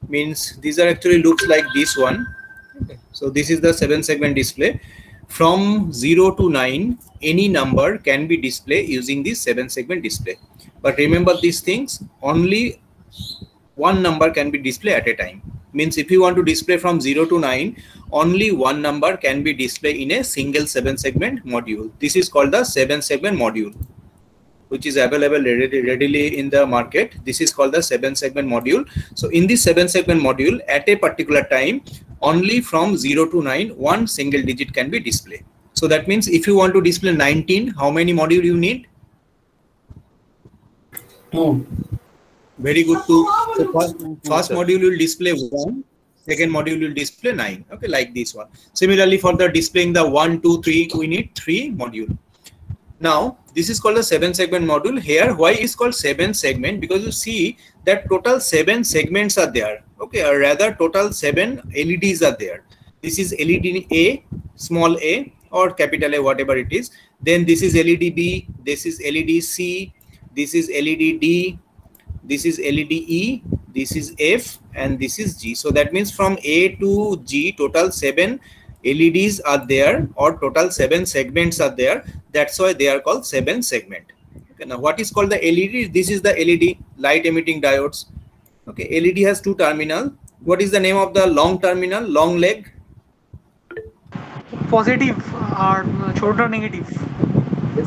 means these are actually looks like this one. Okay. So this is the 7-segment display. From 0 to 9, any number can be displayed using this 7-segment display. But remember these things, only one number can be displayed at a time. Means if you want to display from 0 to 9, only one number can be displayed in a single 7-segment module. This is called the 7-segment module, which is available readily in the market. This is called the 7-segment module. So in this 7-segment module, at a particular time, only from 0 to 9, one single digit can be displayed. So that means if you want to display 19, how many module you need? 2. Very good. 2. So first module will display 1, second module will display 9. Okay, like this one. Similarly, for the displaying the 1, 2, 3, we need 3 module. Now, this is called a 7-segment module. Here, why is called 7-segment? Because you see that total 7 segments are there. Okay, or rather total 7 LEDs are there. This is LED A, small a, or capital A, whatever it is. Then this is LED B, this is LED C, this is LED D, this is LED E, this is F, and this is G. So that means from A to G, total 7 LEDs are there, or total 7 segments are there. That's why they are called 7-segment. Okay, now what is called the LED? This is the LED, light emitting diodes. Okay, LED has 2 terminals. What is the name of the long terminal, long leg? Positive or छोटा negative.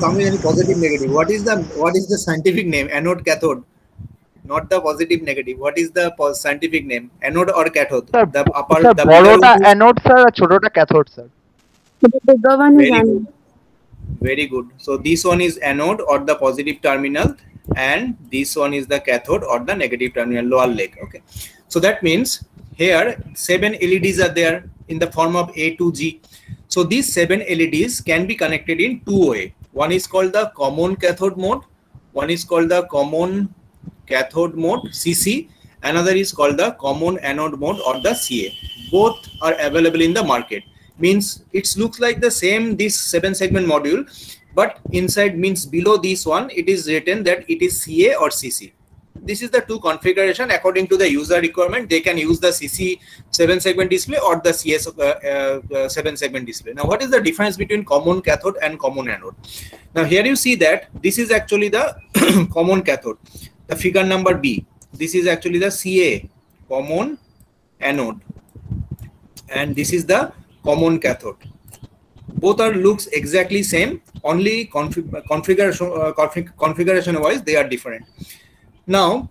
Positive, negative. What is the scientific name? Anode, cathode. Not the positive, negative. What is the scientific name? Anode or cathode? Sir, the upper, sir, the बड़ोटा anode sir, छोटोटा cathode sir. The bigger one is anode. Very good. So this one is anode or the positive terminal, and this one is the cathode or the negative terminal, lower leg. Okay. So that means here 7 LEDs are there in the form of A to G. So these 7 LEDs can be connected in 2 ways. One is called the common cathode mode. One is called the common cathode mode, CC. Another is called the common anode mode or the CA. Both are available in the market. Means it looks like the same, this 7-segment module, but inside, means below this one, it is written that it is CA or CC. This is the 2 configuration. According to the user requirement, they can use the CC 7-segment display or the CS 7-segment display. Now, what is the difference between common cathode and common anode? Now, here you see that this is actually the common cathode, the figure number B. This is actually the CA, common anode, and this is the common cathode. Both are looks exactly same, only configuration wise they are different. Now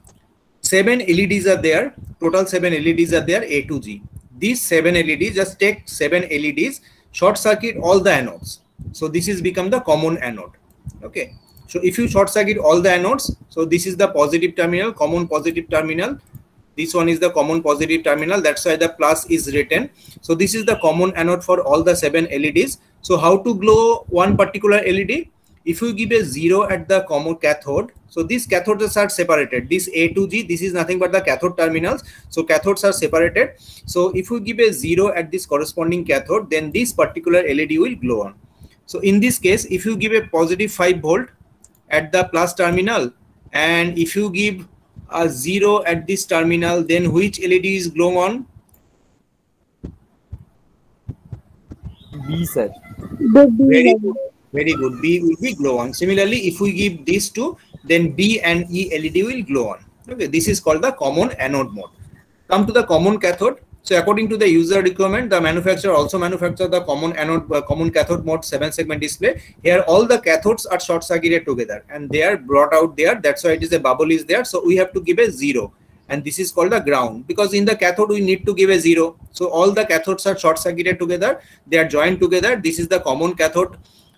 7 LEDs are there, total 7 LEDs are there, A to G. These 7 LEDs, just take 7 LEDs, short circuit all the anodes. So this is become the common anode. Okay, so if you short circuit all the anodes, so this is the positive terminal, common positive terminal. This one is the common positive terminal. That's why the plus is written. So this is the common anode for all the 7 LEDs. So how to glow one particular LED? If you give a 0 at the common cathode, so these cathodes are separated. This A to G, this is nothing but the cathode terminals. So cathodes are separated. So if you give a 0 at this corresponding cathode, then this particular LED will glow on. So in this case, if you give a positive 5 volt at the plus terminal, and if you give a 0 at this terminal, then which LED is glow on? B sir. Very good. Very good. B will be glow on. Similarly, if we give these 2, then B and E LED will glow on. Okay, this is called the common anode mode. Come to the common cathode. So according to the user requirement, the manufacturer also manufacture the common anode, common cathode mode 7-segment display. Here all the cathodes are short circuited together and they are brought out there. That's why it is a bubble is there. So we have to give a 0, and this is called the ground, because in the cathode we need to give a 0. So all the cathodes are short circuited together. They are joined together. This is the common cathode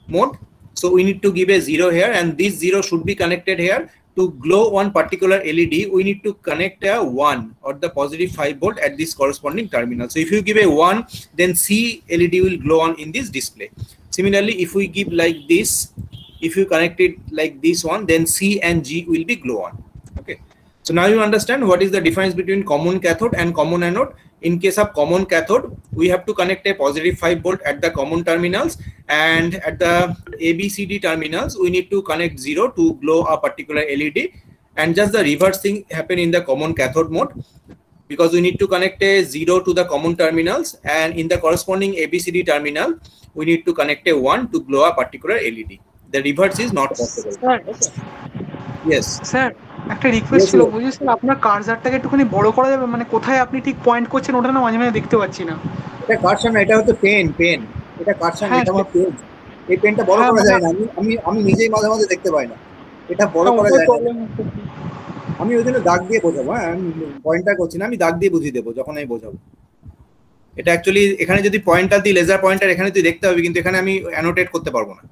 mode. So we need to give a 0 here, and this 0 should be connected here. To glow one particular LED, we need to connect a 1 or the positive 5 volt at this corresponding terminal. So if you give a 1, then C LED will glow on in this display. Similarly, if we give like this, if you connect it like this one, then C and G will be glow on. Okay. So now you understand what is the difference between common cathode and common anode. In case of common cathode, we have to connect a positive 5 volt at the common terminals, and at the ABCD terminals, we need to connect 0 to glow a particular LED, and just the reverse thing happen in the common cathode mode. because we need to connect a 0 to the common terminals, and in the corresponding ABCD terminal we need to connect a 1 to glow a particular LED. The reverse is not possible. Yes. Sir একটা request Yes, ছিল, yes. বুঝলি sir, আপনার কার্সারটাকে একটুখানি বড় করা যাবে? মানে কোথায় আপনি ঠিক পয়েন্ট করছেন ওটা না মাঝে মাঝে দেখতে পাচ্ছি না। এটা কারসার না, এটা হচ্ছে পেন। এটা কারসার না, হ্যাঁ, এটা আমার পেন। এই পেনটা বড় হ্যাঁ, করা মানে- যায় না, আমি নিজেই মাঝে মাঝে দেখতে পাই না। এটা বড় করা যায় না। আমি ওই জন্য দাগ দিয়ে বোঝাবো। হ্যাঁ, আমি পয়েন্টটা করছি না, আমি দাগ দিয়ে বুঝিয়ে দেবো যখন আমি বোঝাবো। এটা অ্যাকচুয়ালি এখানে যদি পয়েন্টার দিই, লেজার পয়েন্টার এখানে তুই দেখতে হবে, কিন্তু এখানে আমি অ্যানোটেট করতে পারবো না।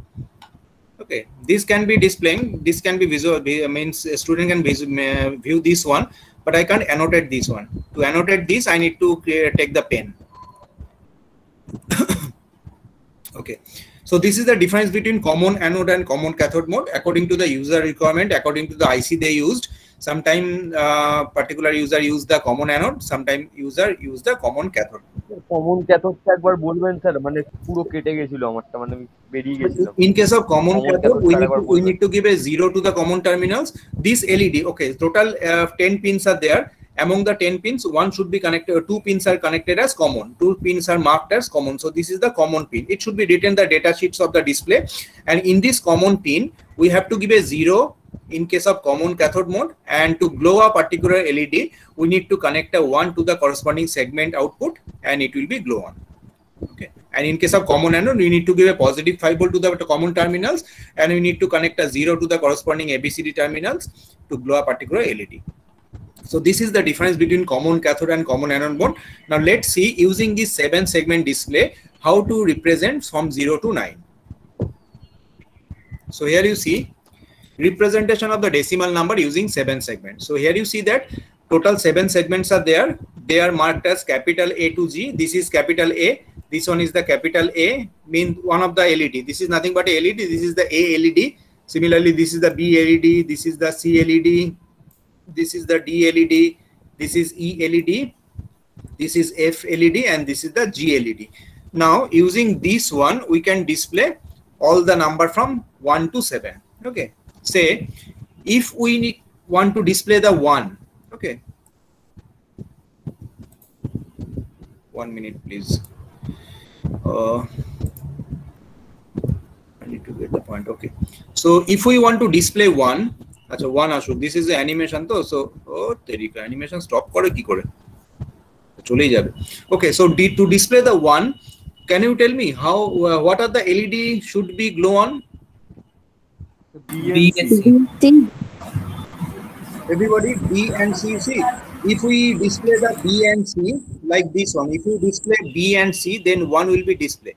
Okay, this can be displaying, this can be visual, means a student can view this one, but I can't annotate this one. To annotate this, I need to take the pen. Okay, so this is the difference between common anode and common cathode mode according to the user requirement, according to the IC they used. Sometime particular user use the common anode, sometime user use the common cathode. Common ক্যাথোডটা একবার বলবেন sir, মানে পুরো কেটে গেছিল আমারটা, মানে আমি বেরিয়ে গেছিলাম। In case of common cathode, cathode, we need to give a 0 to the common terminals. This LED, okay, total 10 pins are there. Among the 10 pins, one should be connected, 2 pins are connected as common, 2 pins are marked as common. So this is the common pin. It should be written the data sheets of the display, and in this common pin we have to give a 0 in case of common cathode mode, and to glow a particular LED we need to connect a 1 to the corresponding segment output, and it will be glow on. Okay, and in case of common anode we need to give a positive 5 volt to the common terminals, and we need to connect a 0 to the corresponding ABCD terminals to glow a particular LED. So this is the difference between common cathode and common anode mode. Now let's see, using this 7 segment display, how to represent from 0 to 9. So here you see representation of the decimal number using 7 segments. So here you see that total 7 segments are there. They are marked as capital A to G. This is capital A. This one is the capital A, means one of the LED. This is nothing but a LED. This is the A LED. Similarly, this is the B LED. This is the C LED. This is the D LED. This is E LED. This is F LED, and this is the G LED. Now, using this one, we can display all the number from 1 to 7. Okay. Say, if we want to display the 1, okay. 1 minute, please. I need to get the point. Okay. So, if we want to display 1, acha 1 ashuk. This is the animation, though. So, oh, terika animation stop kore ki kore. Cholei jabe. Okay. So, to display the 1, can you tell me how? What are the LED should be glow on? B and C. Everybody, B and C. See, if we display the B and C like this one, if you display B and C, then 1 will be displayed.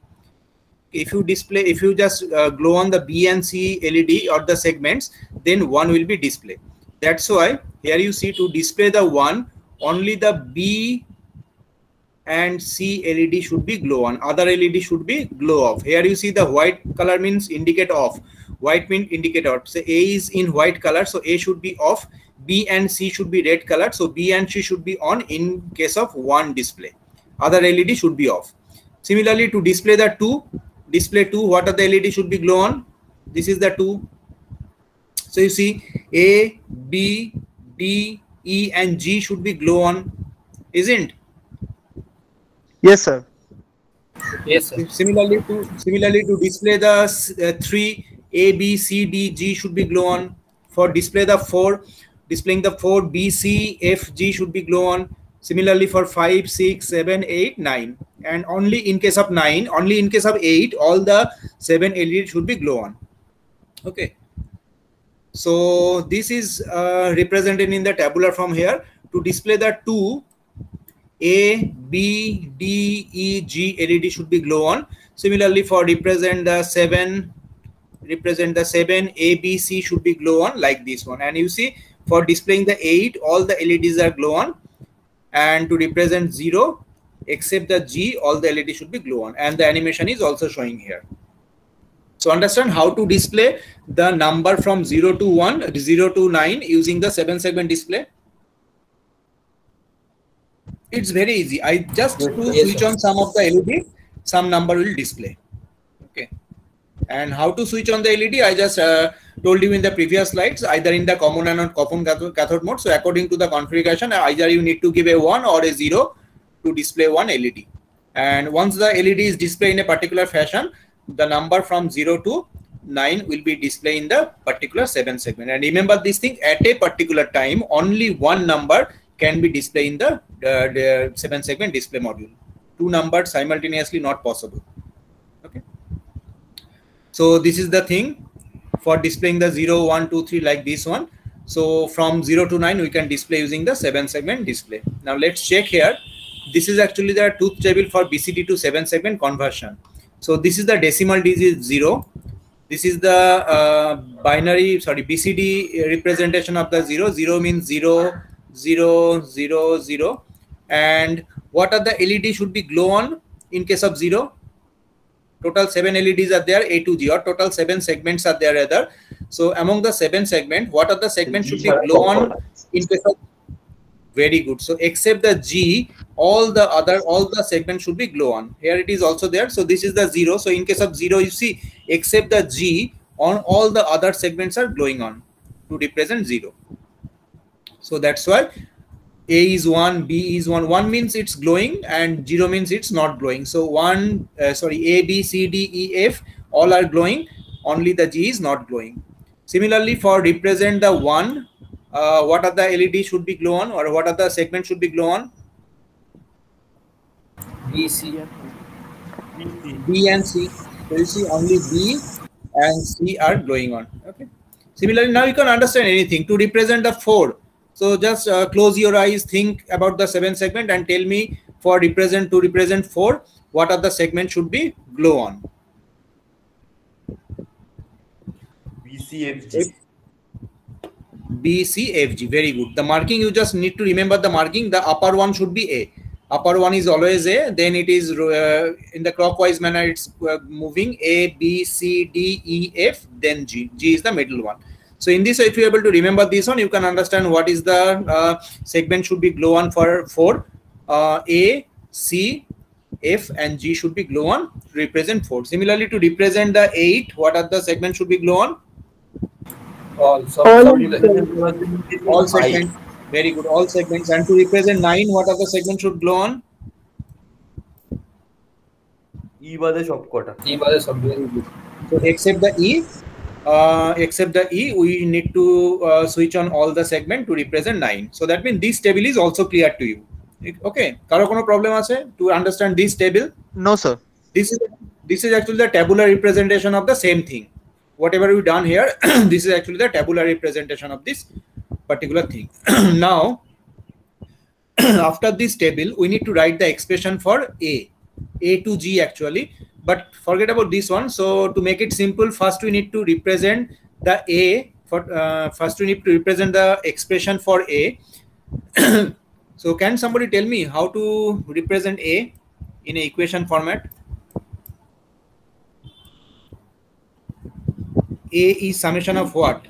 If you just glow on the B and C LED or the segments, then 1 will be displayed. That's why here you see, to display the 1, only the B and C LED should be glow on. Other LED should be glow off. Here you see the white color means indicate off. White means indicate off. So A is in white color, so A should be off. B and C should be red color, so B and C should be on in case of 1 display. Other LED should be off. Similarly, to display the 2, display 2, what are the LED should be glow on? This is the 2. So you see A, B, D, E and G should be glow on, isn't? Yes, sir. Yes, sir. Similarly to display the 3, A, B, C, D, G should be glow on. For display the 4, displaying the 4, B, C, F, G should be glow on. Similarly for 5, 6, 7, 8, 9. And only in case of 9, only in case of 8, all the 7 LED should be glow on. Okay. So this is represented in the tabular form here. To display the 2, A, B, D, E, G LED should be glow on. Similarly for represent the 7, A, B, C should be glow on like this one. And you see, for displaying the 8, all the LEDs are glow on. And to represent 0, except the G, all the LED should be glow on. And the animation is also showing here. So understand how to display the number from 0 to 1, 0 to 9 using the 7 segment display. It's very easy. I just to switch on some of the LED, some number will display. Okay. And how to switch on the LED, I just told you in the previous slides, either in the common anode cathode mode. So according to the configuration, either you need to give a 1 or a 0 to display one LED. And once the LED is displayed in a particular fashion, the number from 0 to 9 will be displayed in the particular 7 segment. And remember this thing, at a particular time, only one number can be displayed in the 7 segment display module. Two numbers simultaneously not possible. Okay. So this is the thing for displaying the 0, 1, 2, 3 like this one. So from 0 to 9 we can display using the 7 segment display. Now let's check here. This is actually the truth table for BCD to 7 segment conversion. So this is the decimal digit 0. This is the BCD representation of the 0. 0 means 0, 0, 0, 0. And what are the LED should be glow on in case of 0? Total 7 LEDs are there, A to G, or total 7 segments are there rather. So among the 7 segments, what are the segments should be glow on in case of? Very good. So except the G, all the segments should be glow on. Here it is also there. So this is the 0. So in case of 0, you see, except the G, on all the other segments are glowing on to represent 0. So that's why A is 1, B is 1. 1 means it's glowing and 0 means it's not glowing. So A, B, C, D, E, F, all are glowing. Only the G is not glowing. Similarly, for represent the 1, what are the LED should be glow on, or what are the segments should be glow on? B, C, B and C. So you see only B and C are glowing on. Okay. Similarly, now you can understand anything to represent the 4. So just close your eyes, think about the 7 segment and tell me to represent 4, what are the segments should be glow on? BCFG. BCFG, very good. The marking, you just need to remember the marking. The upper one should be A. Upper one is always A. Then it is in the clockwise manner, it's moving A, B, C, D, E, F, then G. G is the middle one. So in this, if you're able to remember this one, you can understand what is the segment should be glow on for 4. A, C, F and G should be glow on to represent 4. Similarly, to represent the 8, what are the segments should be glow on? All segments. Very good. All segments. And to represent 9, what are the segments should glow on? E bade sob kota. Very good. So except the E, we need to switch on all the segment to represent 9. So that means this table is also clear to you. Okay. Karo kono problem ache to understand this table? No, sir. This is actually the tabular representation of the same thing. Whatever we done here, this is actually the tabular representation of this particular thing. Now, after this table, we need to write the expression for A to G actually, but forget about this one. So to make it simple, first we need to represent the A. First we need to represent the expression for A. So can somebody tell me how to represent A in an equation format? A is summation of what?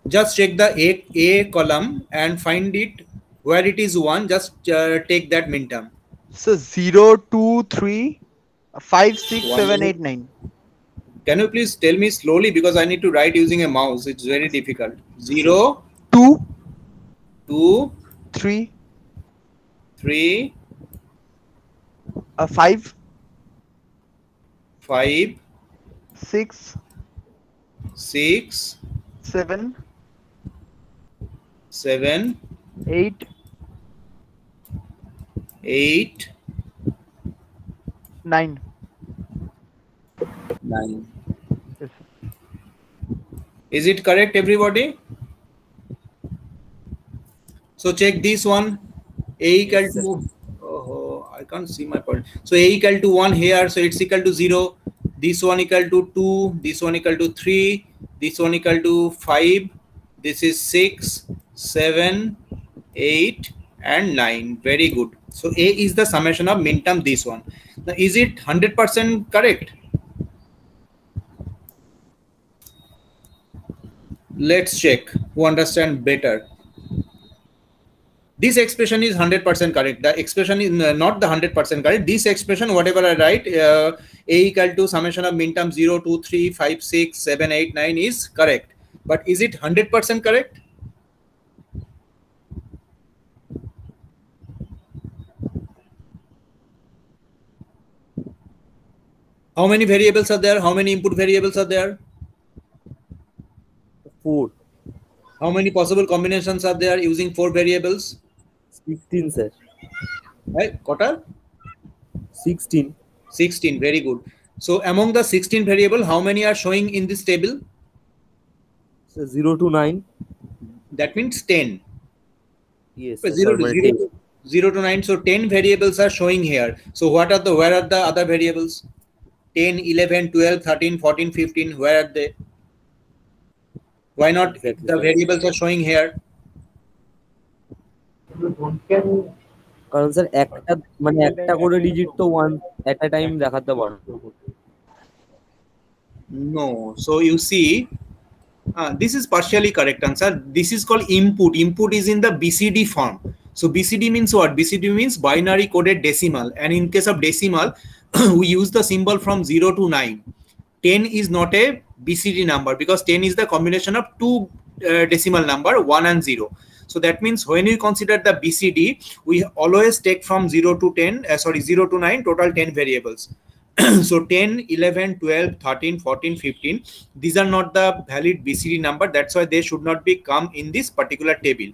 Just check the A column and find it where it is 1. Just take that min term. So 0, 2, 3, 5, 6, 7, 8, 9. Can you please tell me slowly, because I need to write using a mouse. It's very difficult. 0, 2, 2, 3, 3, 5, 5, 6, 6, 7, 7, 8, 8, 9. 9. Yes. Is it correct, everybody? So check this one. A equal to, oh, I can't see my point. So A equal to 1 here, so it's equal to 0. This one equal to 2. This one equal to 3. This one equal to 5. This is 6, 7, 8, and 9. Very good. So A is the summation of min term, this one. Now, is it 100% correct? Let's check to understand better. This expression is 100% correct. The expression is not the 100% correct. This expression, whatever I write, a equal to summation of min term 0, 2, 3, 5, 6, 7, 8, 9 is correct. But is it 100% correct? How many variables are there? How many input variables are there? 4. How many possible combinations are there using 4 variables? 16, sir. Right? Kota? 16. 16. Very good. So among the 16 variable, how many are showing in this table? So 0 to 9. That means 10. Yes. 0 to 9. So 10 variables are showing here. So where are the other variables? 10, 11, 12, 13, 14, 15. Where are they? Why not Exactly, the sir. variables are showing here? কারণ sir একটা করে digit তো one এট আ time দেখাতে পারো। No. So you see, this is partially correct answer. This is called input. Input is in the BCD form. So BCD means what? BCD means binary coded decimal. And in case of decimal, we use the symbol from 0 to 9. 10 is not a BCD number because 10 is the combination of two decimal number, 1 and 0. So that means when we consider the BCD, we always take from 0 to 0 to 9, total 10 variables. So 10, 11, 12, 13, 14, 15, these are not the valid BCD number. That's why they should not be come in this particular table.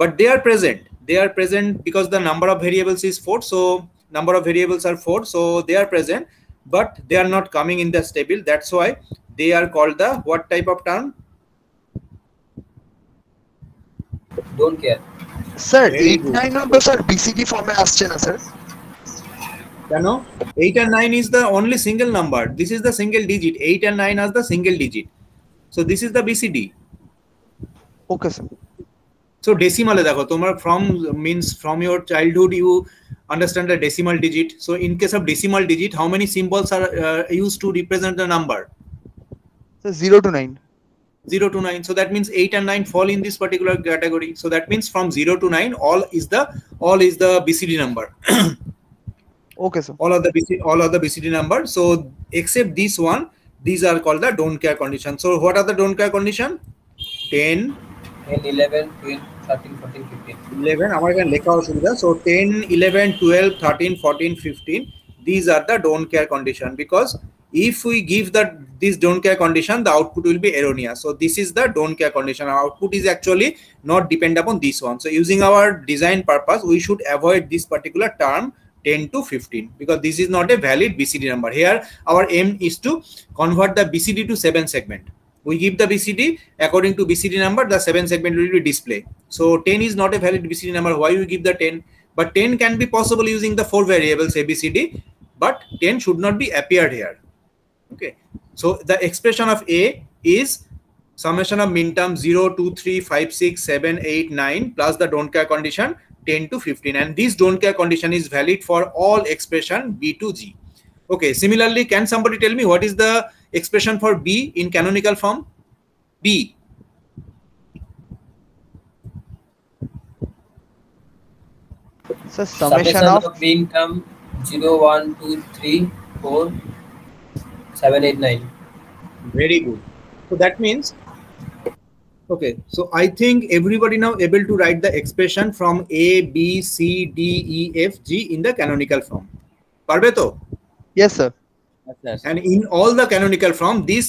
But they are present. They are present because the number of variables is 4. So number of variables are 4. So they are present, but they are not coming in this table. That's why they are called the what type of term? Don't care. Sir Very 8 good. 9 number sir BCD ফর্মে আসছে না sir? No, 8 and 9 is the only single number. This is the single digit. 8 and 9 are the single digit. So this is the BCD. Okay sir. So decimal দেখো তোমার from means from your childhood you understand the decimal digit. So in case of decimal digit, how many symbols are used to represent the number? Sir 0 to 9। 0 to 9. So that means 8 and 9 fall in this particular category. So that means from 0 to 9 all is the BCD number. Okay sir. all are the BCD number. So except this one, these are called the don't care condition. So what are the don't care condition? 10, 11, 12, 13, 14, 15. 11 আমার এখানে লেখা অসুবিধা। So 10, 11, 12, 13, 14, 15, these are the don't care condition, because if we give this don't care condition, the output will be erroneous. So this is the don't care condition. Our output is actually not depend upon this one. So using our design purpose, we should avoid this particular term 10 to 15 because this is not a valid BCD number. Here our aim is to convert the BCD to 7 segment. We give the BCD according to BCD number, the 7 segment will be displayed. So 10 is not a valid BCD number. Why we give the 10? But 10 can be possible using the 4 variables ABCD, but 10 should not be appeared here. Okay. So the expression of A is summation of min term 0, 2, 3, 5, 6, 7, 8, 9 plus the don't care condition 10 to 15. And this don't care condition is valid for all expression B to G. Okay. Similarly, can somebody tell me what is the expression for B in canonical form? B. Sir summation of min term 0, 1, 2, 3, 4, 7, 8, 9. Very good. So that means, okay, so I think everybody now able to write the expression from A, B, C, D, E, F, G in the canonical form. Parbe to? Yes sir. And in all the canonical form, this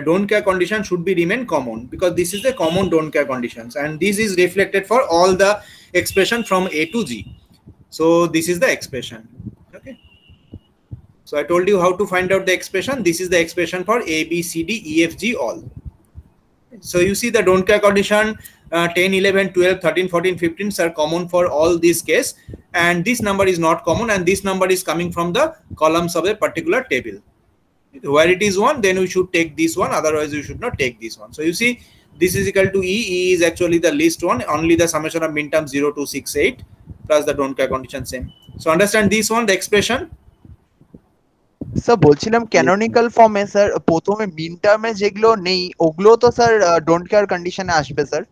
don't care condition should be remain common because this is a common don't care conditions, and this is reflected for all the expression from A to G. So this is the expression. Okay. So I told you how to find out the expression. This is the expression for A, B, C, D, E, F, G all. So you see the don't care condition 10, 11, 12, 13, 14, 15 are common for all these case, and this number is not common, and this number is coming from the columns of a particular table. Where it is 1, then we should take this one, otherwise we should not take this one. So you see this is equal to E. E is actually the least one, only the summation of min term 0 to 6, 8 plus the don't care condition same. So understand this one, the expression. Sir বলছিলাম canonical ফর্মে sir প্রথমে মিন টার্মে যেগুলো নেই ওগুলো তো sir don't care কন্ডিশনে আসবে sir?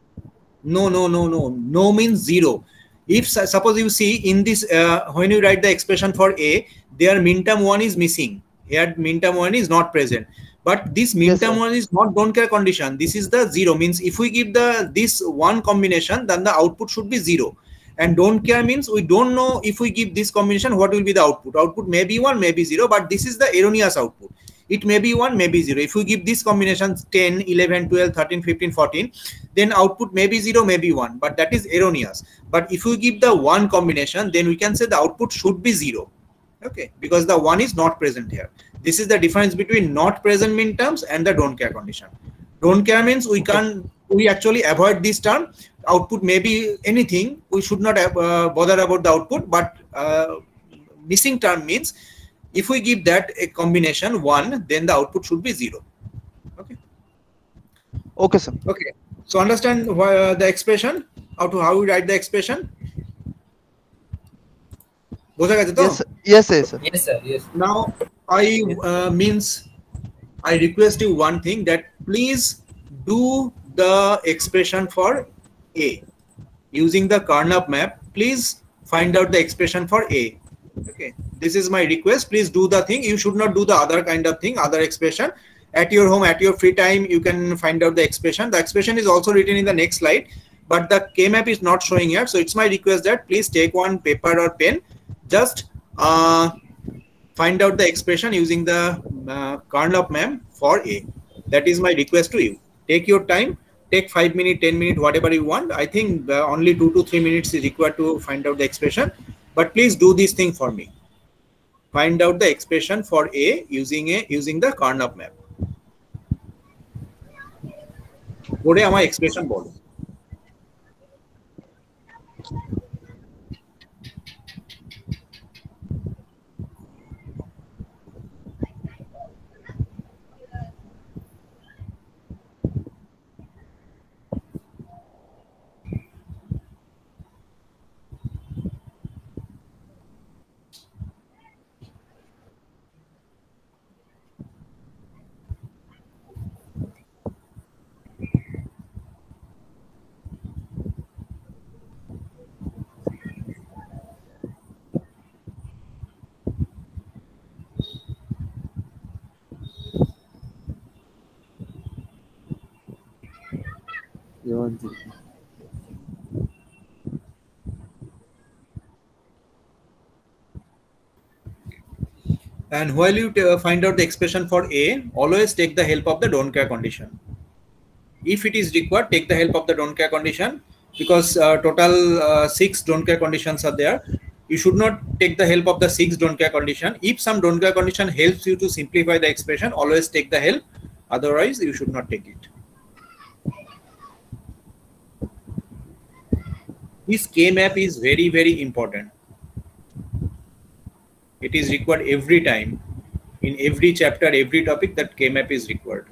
No means 0. If suppose you see in this, when you write the expression for A, their min term 1 is missing. Here min term 1 is not present. But this min Yes, term sir. 1 is not don't care condition. This is the 0. Means if we give this one combination, then the output should be 0. And don't care means we don't know if we give this combination what will be the output. Output may be 1, may be 0, but this is the erroneous output. It may be 1, may be 0. If we give these combinations 10, 11, 12, 13, 15, 14, then output may be 0, may be 1, but that is erroneous. But if we give the 1 combination, then we can say the output should be 0. Okay, because the 1 is not present here. This is the difference between not present min terms and the don't care condition. Don't care means we actually avoid this term. Output may be anything. We should not bother about the output, but missing term means if we give that a combination 1, then the output should be 0. Okay. Okay, sir. Okay. So understand the expression, how we write the expression. বোঝা গেছে তো? Yes, sir. Yes, sir. Yes, sir. Yes. Now I request you one thing, that please do the expression for A using the Karnaugh map. Please find out the expression for A. Okay, this is my request. Please do the thing. You should not do the other kind of thing, other expression. At your home, at your free time, you can find out the expression. The expression is also written in the next slide, but the K-map is not showing here. So it's my request that please take one paper or pen, just find out the expression using the Karnaugh map for A. That is my request to you. Take your time, take 5 minutes, 10 minutes, whatever you want. I think only 2 to 3 minutes is required to find out the expression, but please do this thing for me. Find out the expression for A using the Karnaugh map. Bode amar expression bolo. And while you find out the expression for A, always take the help of the don't care condition. If it is required, take the help of the don't care condition, because total 6 don't care conditions are there. You should not take the help of the 6 don't care condition. If some don't care condition helps you to simplify the expression, always take the help. Otherwise, you should not take it. This K-map is very, very important. It is required every time. In every chapter, every topic, that K-map is required.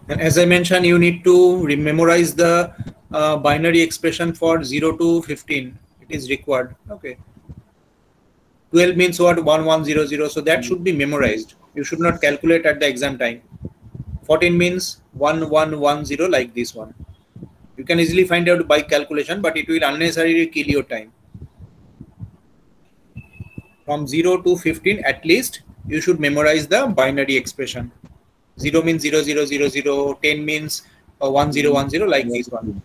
And as I mentioned, you need to memorize the binary expression for 0 to 15. It is required. Okay. 12 means what? 1100. So that should be memorized. You should not calculate at the exam time. 14 means 1110, like this one. You can easily find out by calculation, but it will unnecessarily kill your time. From 0 to 15, at least you should memorize the binary expression. 0 means 0000, 10 means 1010, like this one.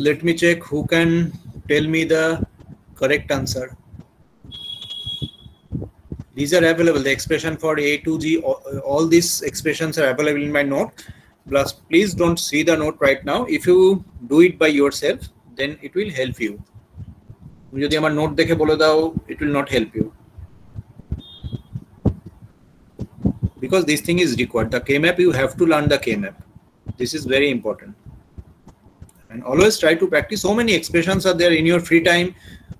Let me check who can tell me the correct answer. These are available. The expression for A to G, all these expressions are available in my note. Plus, please don't see the note right now. If you do it by yourself, then it will help you. যদি আমার note দেখে বলে দাও, it will not help you. Because this thing is required. The K-map, you have to learn the K-map. This is very important. And always try to practice. So many expressions are there in your free time.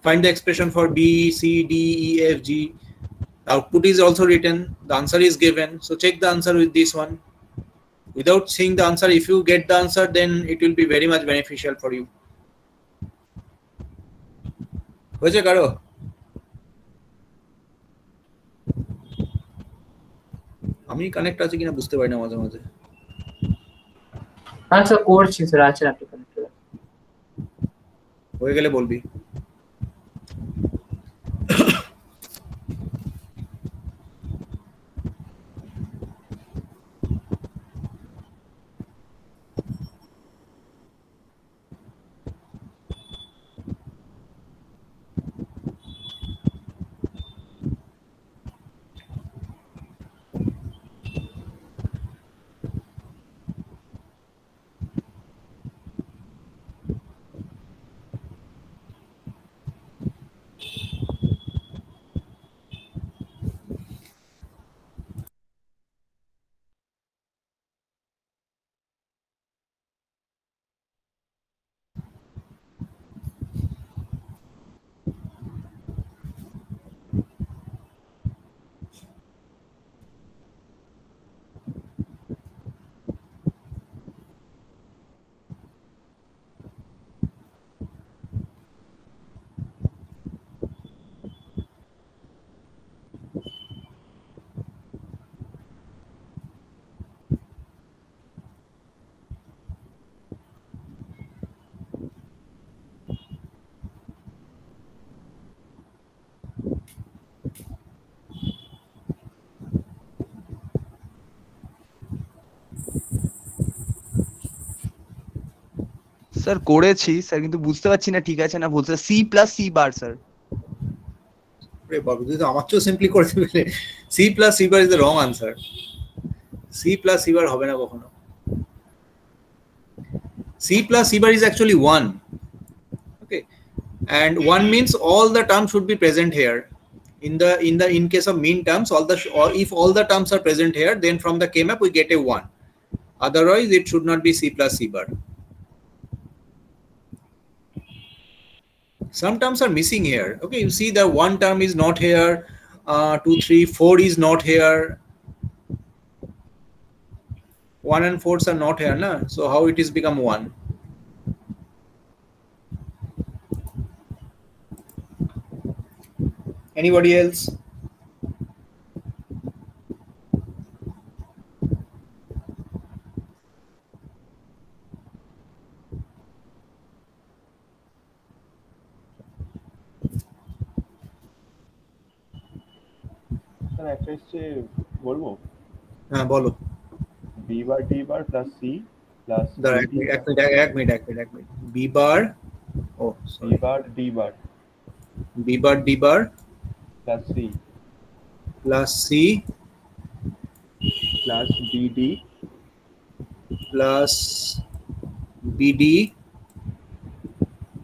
Find the expression for B, C, D, E, F, G. Output is also written. The answer is given. So check the answer with this one. Without seeing the answer, if you get the answer, then it will be very much beneficial for you. হয়েছে কারো? আমি connect আছি কিনা বুঝতে পারি না মাঝে মাঝে। হ্যাঁ স্যার করছি স্যার, আছেন আপনি কানেক্ট হয়ে গেলে বলবি। স্যার করেছি স্যার, কিন্তু বুঝতে পারছি না ঠিক আছে না ভুল। Sir C plus C bar sir. আরে বাবু, তুই তো আমার চেয়েও সিম্পলি করে দিবি। C plus C bar is the wrong answer. C plus C bar হবে না কখনো। C plus C bar is actually 1. Okay, and 1 means all the terms should be present here. In case of mean terms, or if all the terms are present here, then from the K-map we get a 1. Otherwise, it should not be C plus C bar. Some terms are missing here. Okay, you see the 1 term is not here, 2, 3, 4 is not here. 1 and 4s are not here, na? So how it is become 1? Anybody else? Sir একটা হচ্ছে বলবো, হ্যাঁ বলো। B bar D bar plus C plus এক মিনিট B bar, ও B bar D bar B bar D bar plus C plus BD plus BD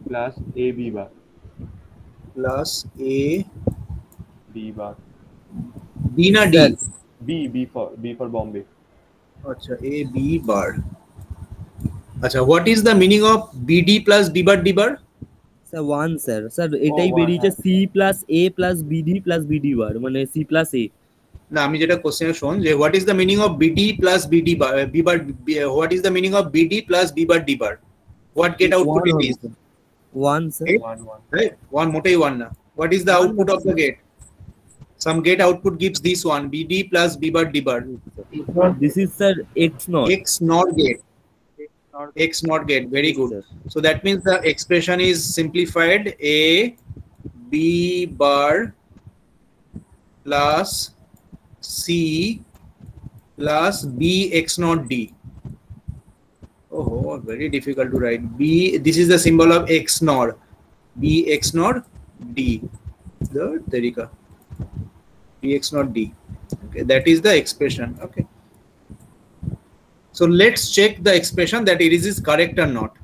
plus A B bar plus A B bar B না D? B for Bombay. আচ্ছা, A B bar. আচ্ছা, what is the meaning of BD plus B bar D bar? Sir 1 sir. Sir এটাই বেরিয়েছে C plus এ plus BD plus BD বার, মানে C plus এ। না, আমি যেটা কোশ্চেনে শোন যে what is the meaning of BD plus BD bar, B bar, what is the meaning of BD plus B bar D bar? What get output in this? 1 sir. 1 1 মোটেই 1 না। What is the output of the gate? Some gate output gives this one, BD plus B bar D bar. This is sir X not. X not gate. X not gate. Very good. So that means the expression is simplified: A B bar plus C plus B X not D. Oh, very difficult to write. B, this is the symbol of X NOR. B X NOR D. The Terika. B X NOR D. Okay, that is the expression. Okay. So let's check the expression that it is correct or not.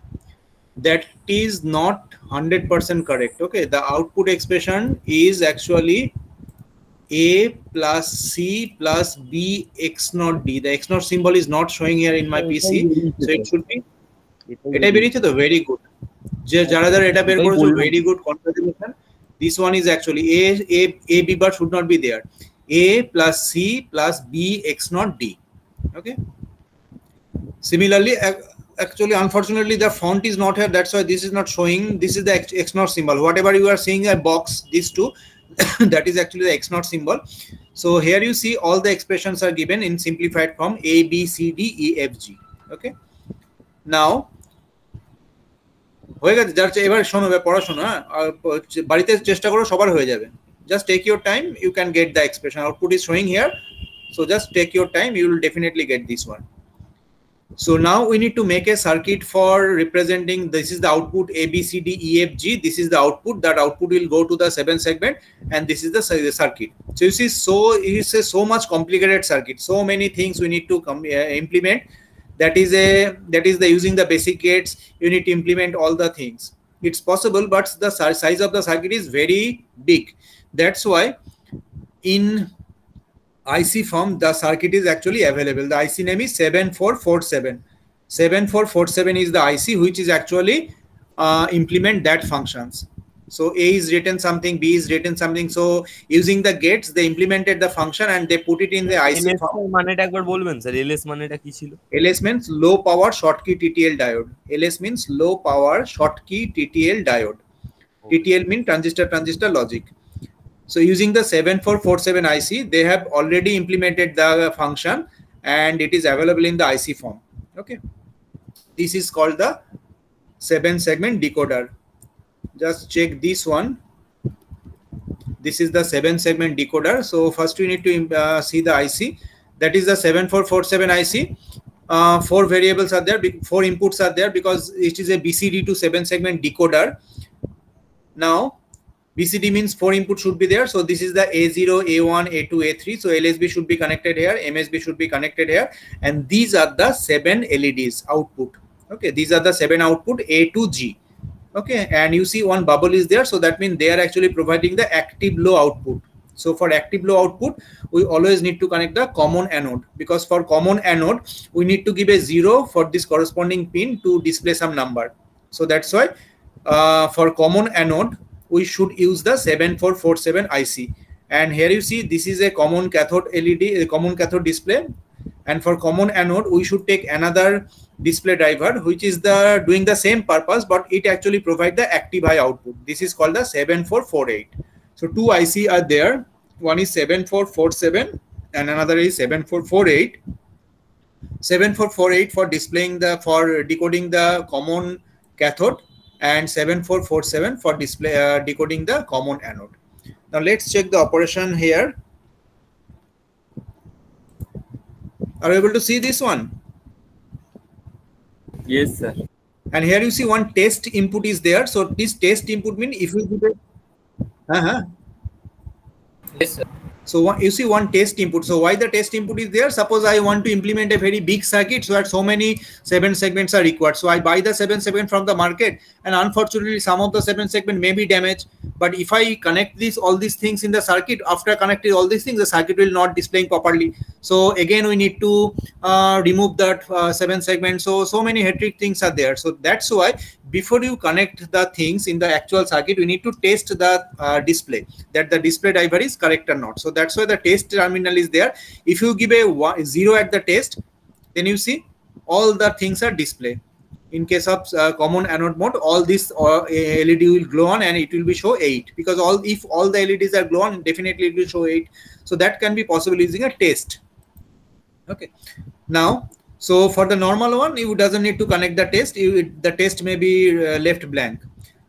That is not 100% correct. Okay, the output expression is actually A plus C plus B X naught D. The X naught symbol is not showing here in my PC, so it should be. It is very good. Very good. Congratulations. This one is actually A B bar should not be there. A plus C plus B X naught D. Okay. Similarly, actually, unfortunately, the font is not here. That's why this is not showing. This is the X naught symbol. Whatever you are seeing a box, these two, that is actually the X naught symbol. So here you see all the expressions are given in simplified form A, B, C, D, E, F, G. Okay. Now, just take your time. You can get the expression. Output is showing here. So just take your time. You will definitely get this one. So now we need to make a circuit for representing, this is the output A, B, C, D, E, F, G. This is the output. That output will go to the 7 segment, and this is the circuit. So you see, it's a so much complicated circuit. So many things we need to implement. That is the using the basic gates. You need to implement all the things. It's possible, but the size of the circuit is very big. That's why in IC form, the circuit is actually available. The IC name is 7447. 7447 is the IC which is actually implement that functions. So A is written something, B is written something. So using the gates, they implemented the function and they put it in the IC form. LS means low power Schottky TTL diode. LS means low power Schottky TTL diode. TTL means transistor logic. So using the 7447 IC, they have already implemented the function and it is available in the IC form. Okay. This is called the 7-segment decoder. Just check this one. This is the 7-segment decoder. So first we need to see the IC. That is the 7447 IC. 4 variables are there, 4 inputs are there because it is a BCD to 7-segment decoder. Now, BCD means 4 inputs should be there. So this is the A0, A1, A2, A3. So LSB should be connected here. MSB should be connected here. And these are the 7 LEDs output. Okay. These are the 7 output A to G. Okay. And you see one bubble is there. So that means they are actually providing the active low output. So for active low output, we always need to connect the common anode, because for common anode, we need to give a 0 for this corresponding pin to display some number. So that's why for common anode, we should use the 7447 IC. And here you see this is a common cathode LED, a common cathode display. And for common anode, we should take another display driver, which is doing the same purpose, but it actually provides the active high output. This is called the 7448. So 2 IC are there. One is 7447 and another is 7448. 7448 for displaying for decoding the common cathode, and 7447 for display decoding the common anode. Now let's check the operation here. Are you able to see this one? Yes, sir. And here you see one test input is there. So this test input means if we give it, Yes, sir. so you see one test input. So why the test input is there? Suppose I want to implement a very big circuit, so that so many 7 segments are required. So I buy the 7 segment from the market, and unfortunately some of the 7 segment may be damaged. But if I connect all these things in the circuit, after connecting all these things, the circuit will not displaying properly. So again, we need to remove that 7 segments. So many hectic things are there. So that's why before you connect the things in the actual circuit, we need to test the display, that the display driver is correct or not. So that's why the test terminal is there. If you give a 0 at the test, then you see all the things are displayed. In case of common anode mode, all this LED will glow on and it will be show 8, because if all the LEDs are glow on, definitely it will show 8. So that can be possible using a test. Okay. Now, so for the normal one, you doesn't need to connect the test. The test may be left blank.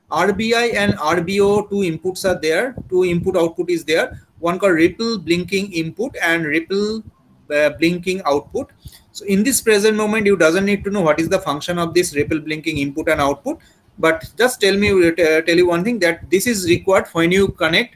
RBI and RBO, 2 inputs are there. 2 input output is there. One called ripple blinking input and ripple blinking output. So in this present moment, you doesn't need to know what is the function of this ripple blinking input and output, but just tell you one thing, that this is required when you connect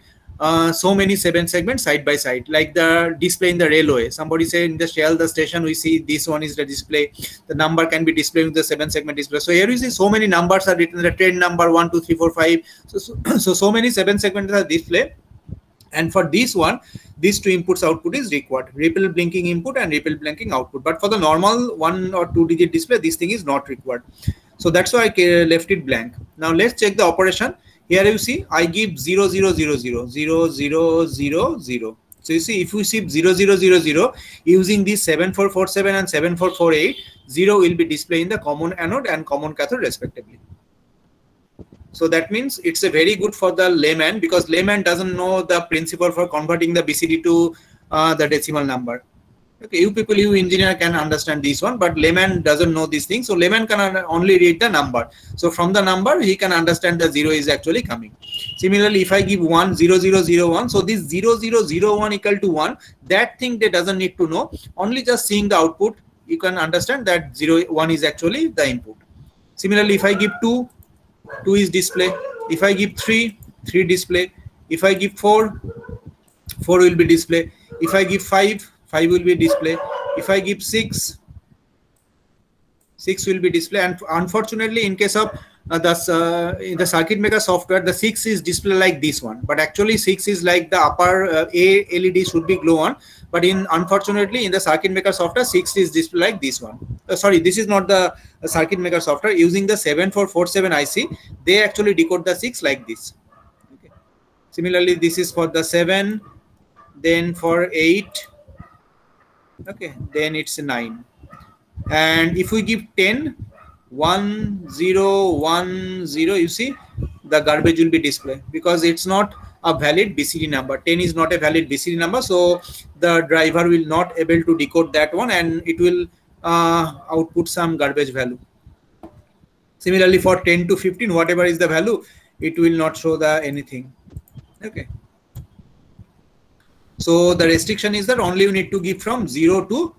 so many 7 segments side by side, like the display in the railway. Somebody said in the Shell, the station, we see this one is the display. The number can be displayed with the 7 segment display. So here you see so many numbers are written, the train number 1, 2, 3, 4, 5. So many 7 segments are displayed. And for this one, these 2 inputs output is required, ripple blinking input and ripple blinking output. But for the normal 1 or 2 digit display, this thing is not required. So that's why I left it blank. Now let's check the operation. Here you see I give 0, 0, 0, 0, 0, 0, 0, 0. So you see if we see 0, 0, 0, 0 using these 7447 and 7448, 0 will be displayed in the common anode and common cathode respectively. So that means it's a very good for the layman, because layman doesn't know the principle for converting the BCD to the decimal number. Okay, you people, you engineer can understand this one, but layman doesn't know these things. So layman can only read the number. So from the number, he can understand the 0 is actually coming. Similarly, if I give 1, 0, 0, 0, 1, so this 0, 0, 0, 1 equal to 1, that thing they doesn't need to know. Only just seeing the output, you can understand that 0, 1 is actually the input. Similarly, if I give 2, 2 is display. If I give 3, 3 display. If I give 4, 4 will be display. If I give 5, 5 will be display. If I give 6, 6 will be display. And unfortunately, in case of in the circuit maker software, the 6 is display like this one, but actually 6 is like the upper A LED should be glow on. But unfortunately in the circuit maker software, 6 is display like this one. Sorry, this is not the circuit maker software. Using the 7447 IC, they actually decode the 6 like this. Okay. Similarly, this is for the 7, then for 8. Okay, then it's 9. And if we give 10, 1, 0, 1, 0, you see the garbage will be displayed because it's not a valid BCD number. 10 is not a valid BCD number, so the driver will not able to decode that one, and it will output some garbage value. Similarly, for 10 to 15, whatever is the value, it will not show the anything. Okay. So the restriction is that only you need to give from 0 to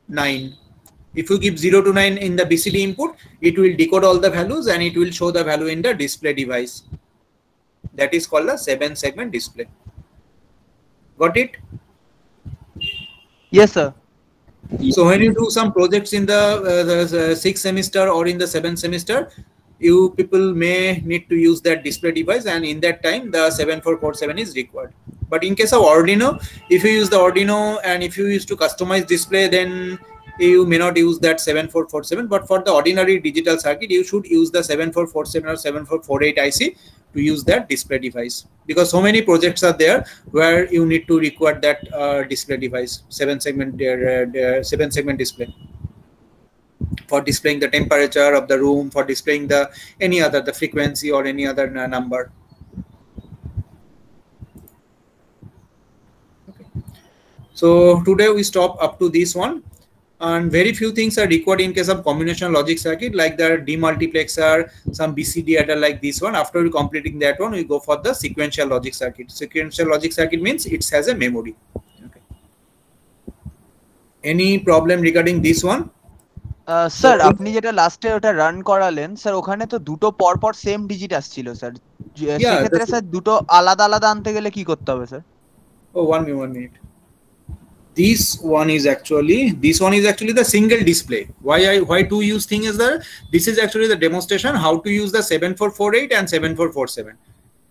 9. If you give 0 to 9 in the BCD input, it will decode all the values and it will show the value in the display device. That is called a 7-segment display. Got it? Yes, sir. So when you do some projects in the 6th semester or in the 7th semester, you people may need to use that display device, and in that time the 7447 is required. But in case of Arduino, if you use the Arduino and if you use to customize display, then you may not use that 7447. But for the ordinary digital circuit, you should use the 7447 or 7448 IC to use that display device, because so many projects are there where you need to require that display device, 7-segment display, for displaying the temperature of the room, for displaying the any other the frequency or any other number. Okay. So today we stop up to this one. And very few things are required in case of combination logic circuit, like the demultiplexer, some BCD adder like this one. After completing that one, we go for the sequential logic circuit. Sequential logic circuit means it has a memory. Okay. Any problem regarding this one? Sir আপনি যেটা লাস্টে ওটা run করালেন sir, ওখানে তো দুটো পরপর same digit আসছিল স্যার, সেক্ষেত্রে স্যার দুটো আলাদা আলাদা আনতে গেলে কি করতে হবে sir? Oh, 1 minute. This one is actually the single display. Why to use thing is that this is actually the demonstration how to use the 7448 and 7447.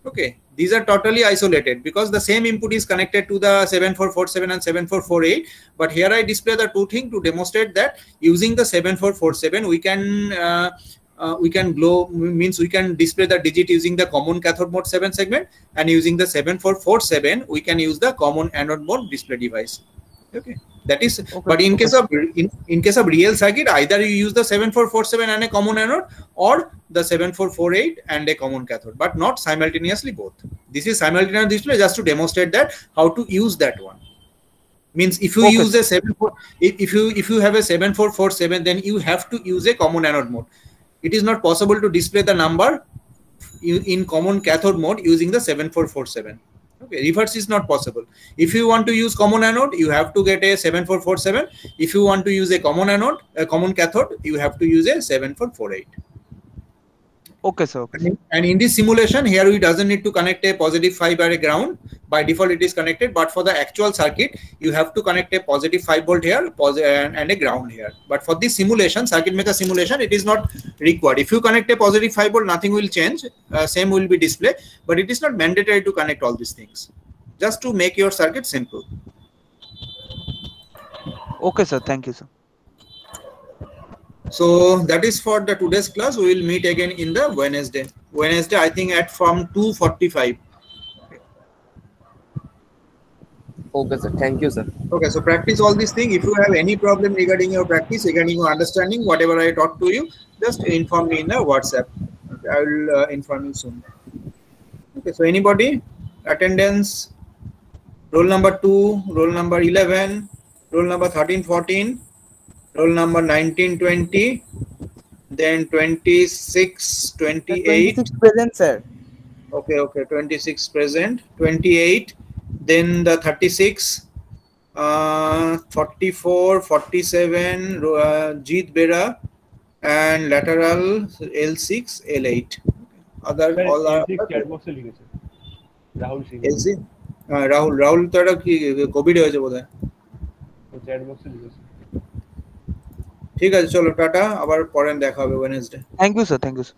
Okay, these are totally isolated because the same input is connected to the 7447 and 7448. But here I display the two things to demonstrate that using the 7447 we can glow, means we can display the digit using the common cathode mode 7-segment, and using the 7447 we can use the common anode mode display device. Okay, that is okay. But in case of real circuit, either you use the 7447 and a common anode, or the 7448 and a common cathode, but not simultaneously both. This is simultaneous display just to demonstrate that how to use that one. Means if you use a 74, if you have a 7447, then you have to use a common anode mode. It is not possible to display the number in common cathode mode using the 7447. Okay, reverse is not possible. If you want to use common anode, you have to get a 7447. If you want to use a common anode, a common cathode, you have to use a 7448. Okay, sir. Okay. And in this simulation, here we doesn't need to connect a positive 5 or a ground. By default, it is connected. But for the actual circuit, you have to connect a positive 5 volt here and a ground here. But for this simulation, circuit maker simulation, it is not required. If you connect a positive 5 volt, nothing will change. Same will be displayed. But it is not mandatory to connect all these things. Just to make your circuit simple. Okay, sir. Thank you, sir. So that is for the today's class. We will meet again in the Wednesday. Wednesday, I think at from 2:45. Okay, sir. Thank you, sir. Okay, so practice all these things. If you have any problem regarding your practice, regarding your understanding, whatever I taught to you, just inform me in the WhatsApp. Okay, I will inform you soon. Okay, so anybody? Attendance, roll number 2, roll number 11, roll number 13-14, roll number 19-20, then 26-28. 26 present, sir. Okay, 26 present, 28, then the 36, 44, 47, Jeet Bera, and lateral L6, L8. Other all are chat box এ লিখেছে Rahul Singh LC. Rahul তো একটা কি Covid হয়েছে বোধহয়। Chat বক্সে লিখেছে। ঠিক আছে, চলো টাটা, আবার পরে দেখা হবে Wednesday. Thank you, sir. Thank you, sir.